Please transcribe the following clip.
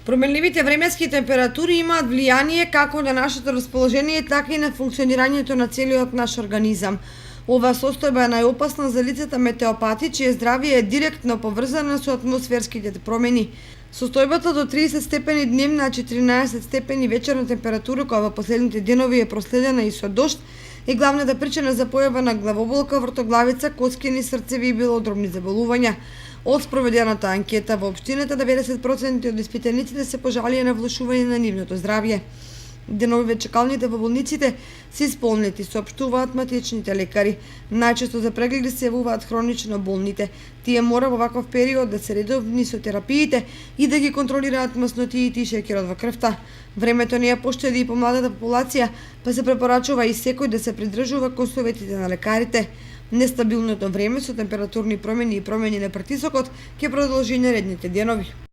Променливите временски температури имаат влијание како на нашето расположение, така и на функционирањето на целиот наш организам. Оваа состојба е најопасна за лицата метеопати, чие здравје е директно поврзано со атмосферските промени. Состојбата до 30 степени дневна, а 14 степени вечерна температура, која во последните денови е проследена и со дожд, е главната причина за појава на главоболка, вртоглавица, коцкини, срцеви и белодробни заболувања. Од спроведената анкета во општината, 90% од испитаниците се пожалија на влошување на нивното здравје. Деновиве чекалните во болниците се исполнети, соопштуваат матичните лекари. Најчесто за прегледи се јавуваат хронично болните. Тие мора во ваков период да се редовни со терапиите и да ги контролираат маснотиите и шеќерот во крвта. Времето не ја поштеди и помладата популација, па се препорачува и секој да се придржува кон советите на лекарите. Нестабилното време со температурни промени и промени на притисокот ќе продолжи наредните денови.